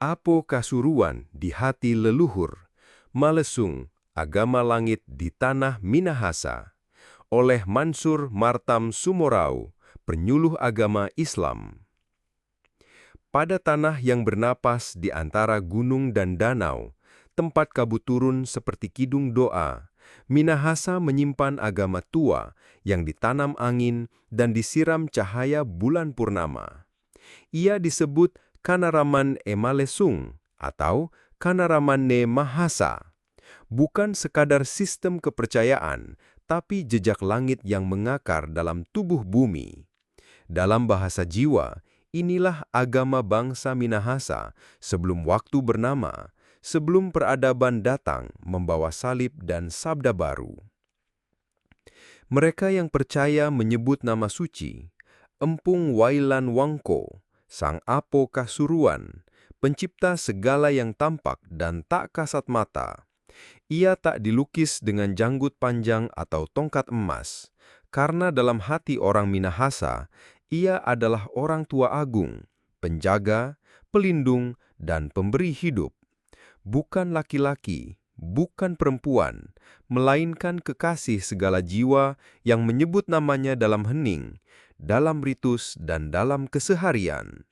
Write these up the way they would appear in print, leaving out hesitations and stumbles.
Apo kasuruan di hati leluhur, Malesung, agama langit di tanah Minahasa, oleh Mansur Martam Sumorau, penyuluh agama Islam. Pada tanah yang bernapas di antara gunung dan danau, tempat kabut turun seperti kidung doa, Minahasa menyimpan agama tua yang ditanam angin dan disiram cahaya bulan purnama. Ia disebut Kanaraman Emalesung atau Kanaraman Ne Mahasa. Bukan sekadar sistem kepercayaan, tapi jejak langit yang mengakar dalam tubuh bumi. Dalam bahasa jiwa, inilah agama bangsa Minahasa sebelum waktu bernama, sebelum peradaban datang membawa salib dan sabda baru. Mereka yang percaya menyebut nama suci, Empung Wailan Wangko, Sang Apo Kasuruan, pencipta segala yang tampak dan tak kasat mata. Ia tak dilukis dengan janggut panjang atau tongkat emas, karena dalam hati orang Minahasa, ia adalah orang tua agung, penjaga, pelindung, dan pemberi hidup. Bukan laki-laki, bukan perempuan, melainkan kekasih segala jiwa yang menyebut namanya dalam hening, dalam ritus dan dalam keseharian.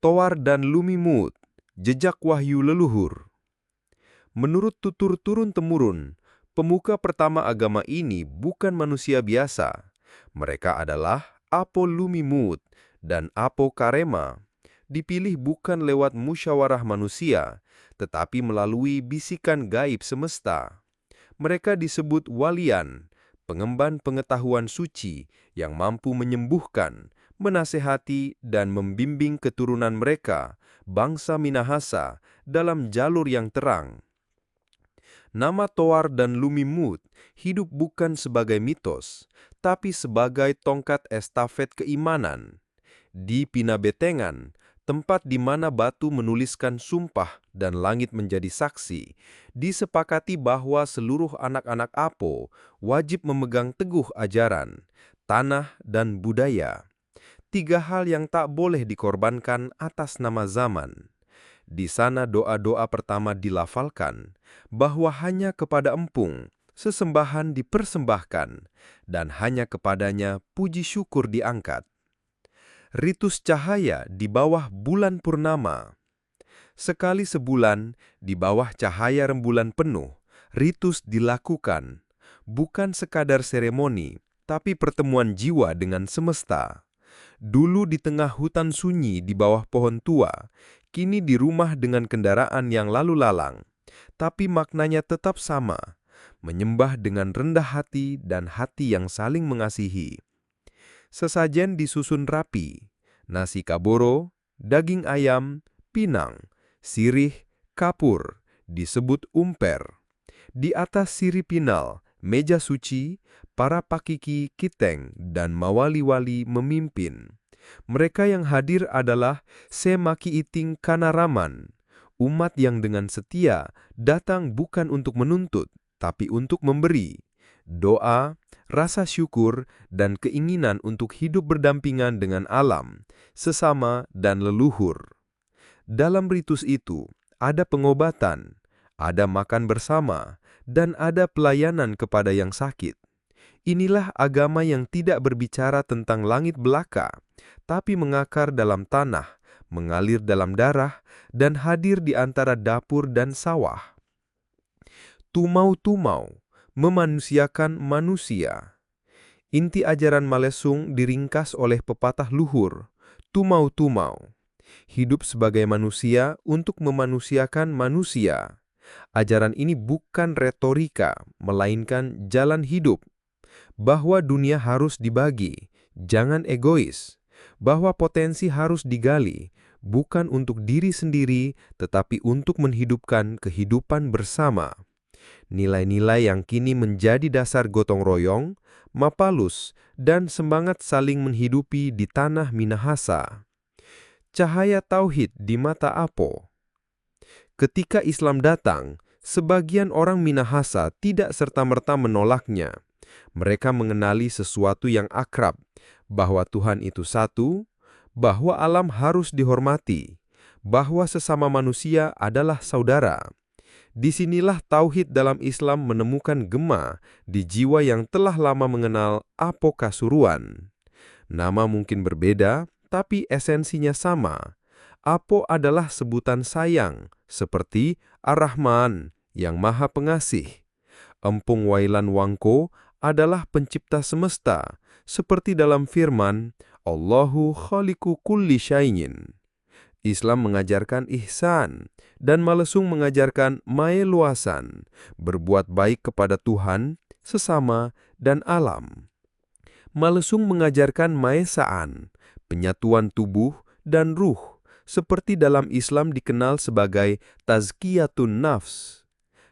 Towar dan Lumimut, jejak wahyu leluhur. Menurut tutur turun-temurun, pemuka pertama agama ini bukan manusia biasa. Mereka adalah Apo Lumimut dan Apo Karema, dipilih bukan lewat musyawarah manusia, tetapi melalui bisikan gaib semesta. Mereka disebut walian, pengemban pengetahuan suci yang mampu menyembuhkan, menasehati, dan membimbing keturunan mereka, bangsa Minahasa, dalam jalur yang terang. Nama Towar dan Lumimut hidup bukan sebagai mitos, tapi sebagai tongkat estafet keimanan. Di Pinabetengan, tempat di mana batu menuliskan sumpah dan langit menjadi saksi, disepakati bahwa seluruh anak-anak Apo wajib memegang teguh ajaran, tanah, dan budaya. 3 hal yang tak boleh dikorbankan atas nama zaman. Di sana doa-doa pertama dilafalkan, bahwa hanya kepada Empung sesembahan dipersembahkan, dan hanya kepadanya puji syukur diangkat. Ritus cahaya di bawah bulan purnama. Sekali sebulan, di bawah cahaya rembulan penuh, ritus dilakukan. Bukan sekadar seremoni, tapi pertemuan jiwa dengan semesta. Dulu di tengah hutan sunyi di bawah pohon tua, kini di rumah dengan kendaraan yang lalu lalang. Tapi maknanya tetap sama, menyembah dengan rendah hati dan hati yang saling mengasihi. Sesajen disusun rapi, nasi kaboro, daging ayam, pinang, sirih, kapur, disebut umper. Di atas sirih pinal, meja suci, para pakiki kiteng dan mawali-wali memimpin. Mereka yang hadir adalah Semaki Iting Kanaraman, umat yang dengan setia datang bukan untuk menuntut, tapi untuk memberi. Doa, rasa syukur, dan keinginan untuk hidup berdampingan dengan alam, sesama, dan leluhur. Dalam ritus itu, ada pengobatan, ada makan bersama, dan ada pelayanan kepada yang sakit. Inilah agama yang tidak berbicara tentang langit belaka, tapi mengakar dalam tanah, mengalir dalam darah, dan hadir di antara dapur dan sawah. Tumau-tumau, memanusiakan manusia. Inti ajaran Malesung diringkas oleh pepatah luhur, tumau-tumau. Hidup sebagai manusia untuk memanusiakan manusia. Ajaran ini bukan retorika, melainkan jalan hidup. Bahwa dunia harus dibagi, jangan egois. Bahwa potensi harus digali, bukan untuk diri sendiri, tetapi untuk menghidupkan kehidupan bersama. Nilai-nilai yang kini menjadi dasar gotong royong, mapalus, dan semangat saling menghidupi di tanah Minahasa. Cahaya tauhid di mata Apo. Ketika Islam datang, sebagian orang Minahasa tidak serta-merta menolaknya. Mereka mengenali sesuatu yang akrab, bahwa Tuhan itu satu, bahwa alam harus dihormati, bahwa sesama manusia adalah saudara. Disinilah tauhid dalam Islam menemukan gema di jiwa yang telah lama mengenal apokasuruan. Nama mungkin berbeda, tapi esensinya sama. Apo adalah sebutan sayang, seperti Ar-Rahman yang Maha Pengasih. Empung Wailan Wangko adalah pencipta semesta, seperti dalam firman, Allahu khaliqu kulli syai'in. Islam mengajarkan ihsan, dan Malesung mengajarkan maeluasan, berbuat baik kepada Tuhan, sesama, dan alam. Malesung mengajarkan maesaan, penyatuan tubuh dan ruh, seperti dalam Islam dikenal sebagai tazkiyatun nafs.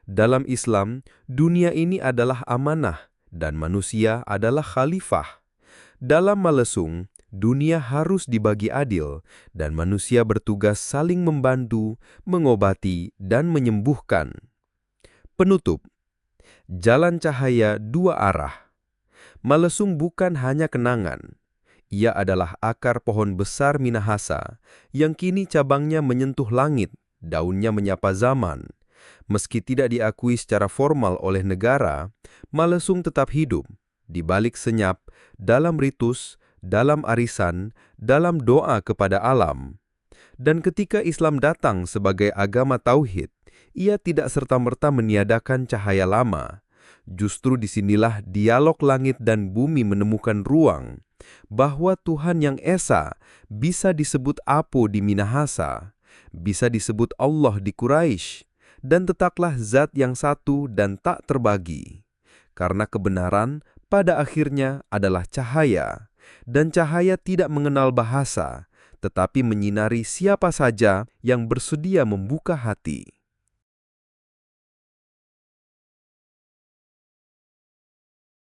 Dalam Islam, dunia ini adalah amanah, dan manusia adalah khalifah. Dalam Malesung, dunia harus dibagi adil, dan manusia bertugas saling membantu, mengobati, dan menyembuhkan. Penutup, jalan cahaya dua arah. Malesung bukan hanya kenangan. Ia adalah akar pohon besar Minahasa, yang kini cabangnya menyentuh langit, daunnya menyapa zaman. Meski tidak diakui secara formal oleh negara, Malesung tetap hidup, di balik senyap, dalam ritus, dalam arisan, dalam doa kepada alam. Dan ketika Islam datang sebagai agama tauhid, ia tidak serta-merta meniadakan cahaya lama. Justru disinilah dialog langit dan bumi menemukan ruang, bahwa Tuhan yang Esa bisa disebut Apo di Minahasa, bisa disebut Allah di Quraisy, dan tetaplah zat yang satu dan tak terbagi. Karena kebenaran pada akhirnya adalah cahaya, dan cahaya tidak mengenal bahasa, tetapi menyinari siapa saja yang bersedia membuka hati.